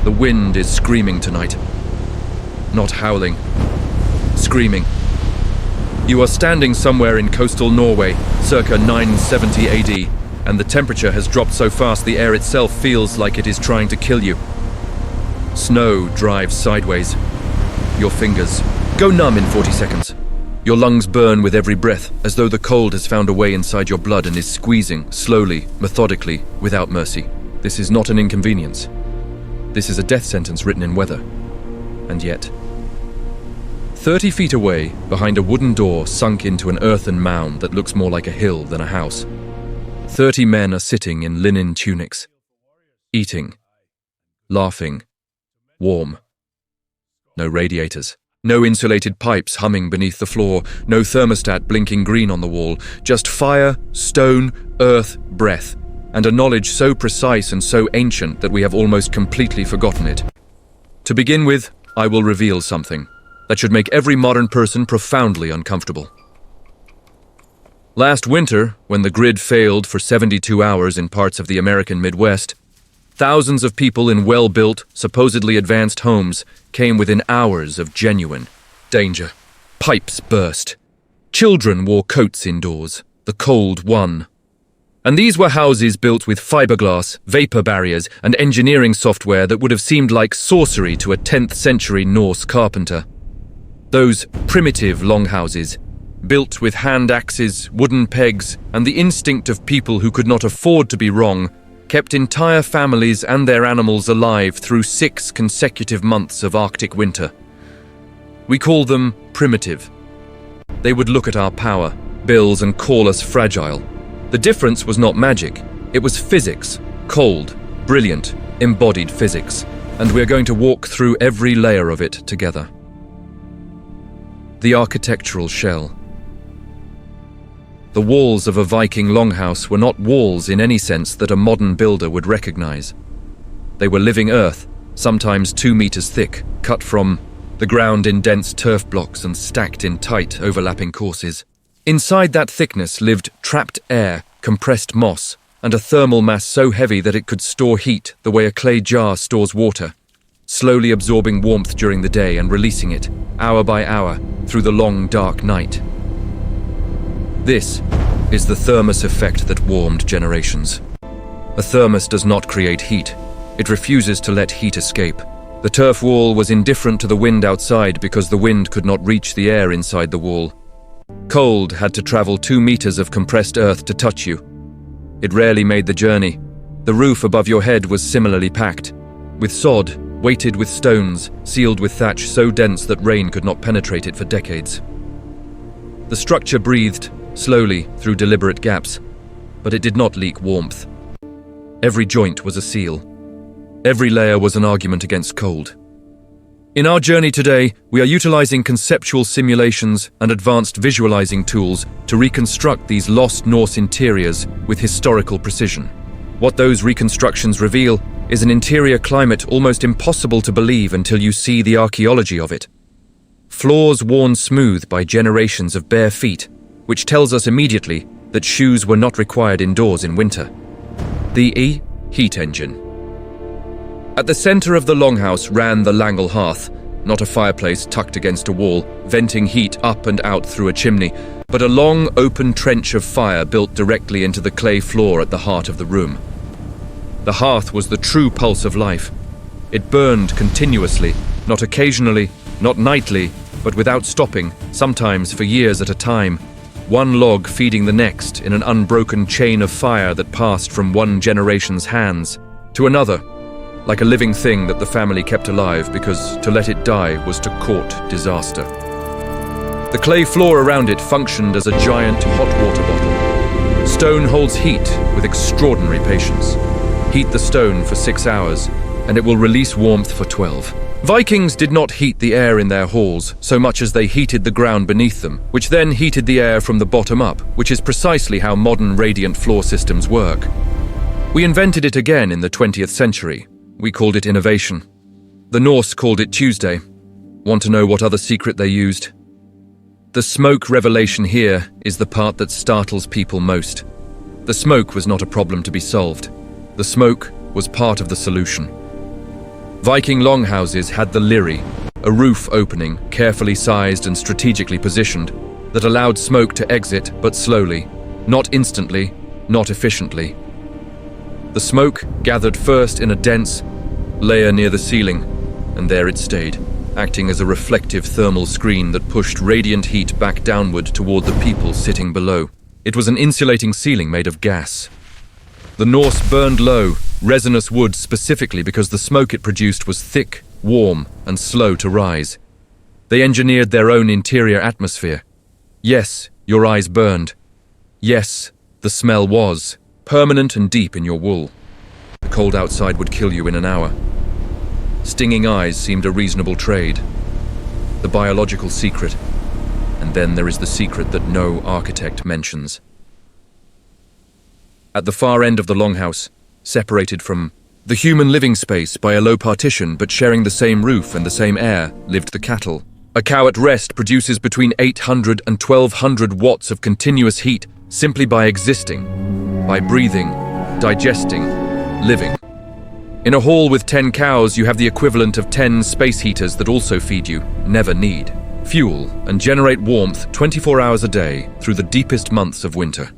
The wind is screaming tonight. Not howling. Screaming. You are standing somewhere in coastal Norway, circa 970 AD, and the temperature has dropped so fast the air itself feels like it is trying to kill you. Snow drives sideways. Your fingers go numb in 40 seconds. Your lungs burn with every breath, as though the cold has found a way inside your blood and is squeezing, slowly, methodically, without mercy. This is not an inconvenience. This is a death sentence written in weather. And yet, 30 feet away, behind a wooden door sunk into an earthen mound that looks more like a hill than a house, 30 men are sitting in linen tunics, eating, laughing, warm. No radiators, no insulated pipes humming beneath the floor, no thermostat blinking green on the wall, just fire, stone, earth, breath, and a knowledge so precise and so ancient that we have almost completely forgotten it. To begin with, I will reveal something that should make every modern person profoundly uncomfortable. Last winter, when the grid failed for 72 hours in parts of the American Midwest, thousands of people in well-built, supposedly advanced homes came within hours of genuine danger. Pipes burst. Children wore coats indoors. The cold won. And these were houses built with fiberglass, vapor barriers, and engineering software that would have seemed like sorcery to a 10th century Norse carpenter. Those primitive longhouses, built with hand axes, wooden pegs, and the instinct of people who could not afford to be wrong, kept entire families and their animals alive through 6 consecutive months of Arctic winter. We call them primitive. They would look at our power, bills, and call us fragile. The difference was not magic, it was physics, cold, brilliant, embodied physics, and we're going to walk through every layer of it together. The architectural shell. The walls of a Viking longhouse were not walls in any sense that a modern builder would recognize. They were living earth, sometimes 2 meters thick, cut from the ground in dense turf blocks and stacked in tight, overlapping courses. Inside that thickness lived trapped air, compressed moss, and a thermal mass so heavy that it could store heat the way a clay jar stores water, slowly absorbing warmth during the day and releasing it, hour by hour, through the long, dark night. This is the Thermos Effect that warmed generations. A thermos does not create heat. It refuses to let heat escape. The turf wall was indifferent to the wind outside because the wind could not reach the air inside the wall. Cold had to travel 2 meters of compressed earth to touch you. It rarely made the journey. The roof above your head was similarly packed, with sod, weighted with stones, sealed with thatch so dense that rain could not penetrate it for decades. The structure breathed, slowly, through deliberate gaps, but it did not leak warmth. Every joint was a seal. Every layer was an argument against cold. In our journey today, we are utilizing conceptual simulations and advanced visualizing tools to reconstruct these lost Norse interiors with historical precision. What those reconstructions reveal is an interior climate almost impossible to believe until you see the archaeology of it. Floors worn smooth by generations of bare feet, which tells us immediately that shoes were not required indoors in winter. The heat engine. At the center of the longhouse ran the Langel hearth, not a fireplace tucked against a wall, venting heat up and out through a chimney, but a long, open trench of fire built directly into the clay floor at the heart of the room. The hearth was the true pulse of life. It burned continuously, not occasionally, not nightly, but without stopping, sometimes for years at a time, one log feeding the next in an unbroken chain of fire that passed from one generation's hands to another, like a living thing that the family kept alive because to let it die was to court disaster. The clay floor around it functioned as a giant hot water bottle. Stone holds heat with extraordinary patience. Heat the stone for 6 hours, and it will release warmth for 12. Vikings did not heat the air in their halls so much as they heated the ground beneath them, which then heated the air from the bottom up, which is precisely how modern radiant floor systems work. We invented it again in the 20th century. We called it innovation. The Norse called it Tuesday. Want to know what other secret they used? The smoke revelation here is the part that startles people most. The smoke was not a problem to be solved. The smoke was part of the solution. Viking longhouses had the liri, a roof opening, carefully sized and strategically positioned, that allowed smoke to exit, but slowly, not instantly, not efficiently. The smoke gathered first in a dense layer near the ceiling, and there it stayed, acting as a reflective thermal screen that pushed radiant heat back downward toward the people sitting below. It was an insulating ceiling made of gas. The Norse burned low, resinous wood specifically because the smoke it produced was thick, warm, and slow to rise. They engineered their own interior atmosphere. Yes, your eyes burned. Yes, the smell was permanent and deep in your wool. The cold outside would kill you in an hour. Stinging eyes seemed a reasonable trade. The biological secret. And then there is the secret that no architect mentions. At the far end of the longhouse, separated from the human living space by a low partition but sharing the same roof and the same air, lived the cattle. A cow at rest produces between 800 and 1200 watts of continuous heat simply by existing, by breathing, digesting, living. In a hall with 10 cows, you have the equivalent of 10 space heaters that also feed you, never need, fuel, and generate warmth 24 hours a day through the deepest months of winter.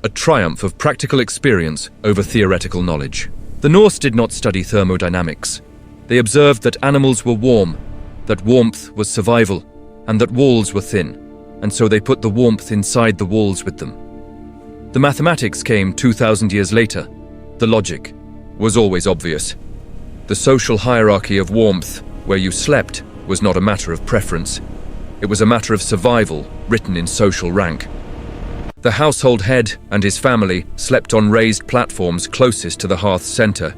A triumph of practical experience over theoretical knowledge. The Norse did not study thermodynamics. They observed that animals were warm, that warmth was survival, and that walls were thin, and so they put the warmth inside the walls with them. The mathematics came 2,000 years later. The logic was always obvious. The social hierarchy of warmth, where you slept, was not a matter of preference. It was a matter of survival, written in social rank. The household head and his family slept on raised platforms closest to the hearth's center,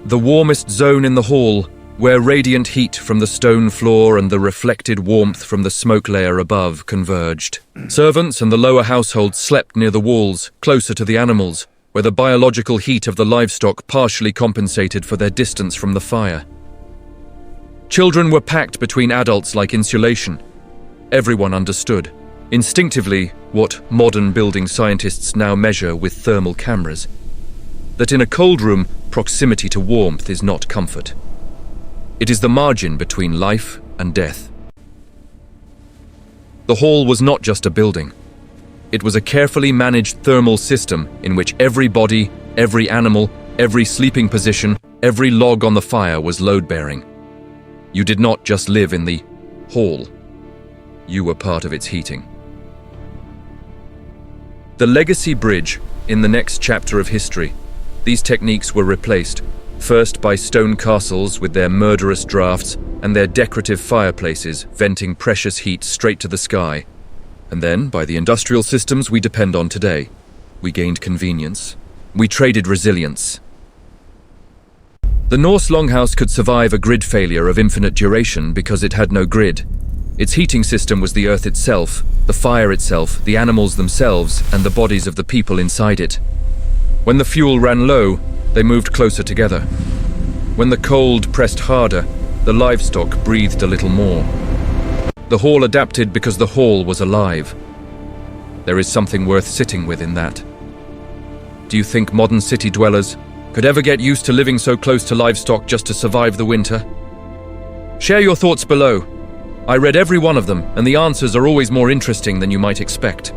the warmest zone in the hall, where radiant heat from the stone floor and the reflected warmth from the smoke layer above converged. Servants and the lower household slept near the walls, closer to the animals, where the biological heat of the livestock partially compensated for their distance from the fire. Children were packed between adults like insulation. Everyone understood, instinctively, what modern building scientists now measure with thermal cameras, that in a cold room, proximity to warmth is not comfort. It is the margin between life and death. The hall was not just a building. It was a carefully managed thermal system in which every body, every animal, every sleeping position, every log on the fire was load-bearing. You did not just live in the hall. You were part of its heating. The legacy bridge, in the next chapter of history, these techniques were replaced, first by stone castles with their murderous drafts and their decorative fireplaces venting precious heat straight to the sky, and then by the industrial systems we depend on today. We gained convenience. We traded resilience. The Norse longhouse could survive a grid failure of infinite duration because it had no grid. Its heating system was the earth itself, the fire itself, the animals themselves, and the bodies of the people inside it. When the fuel ran low, they moved closer together. When the cold pressed harder, the livestock breathed a little more. The hall adapted because the hall was alive. There is something worth sitting with in that. Do you think modern city dwellers could ever get used to living so close to livestock just to survive the winter? Share your thoughts below. I read every one of them, and the answers are always more interesting than you might expect.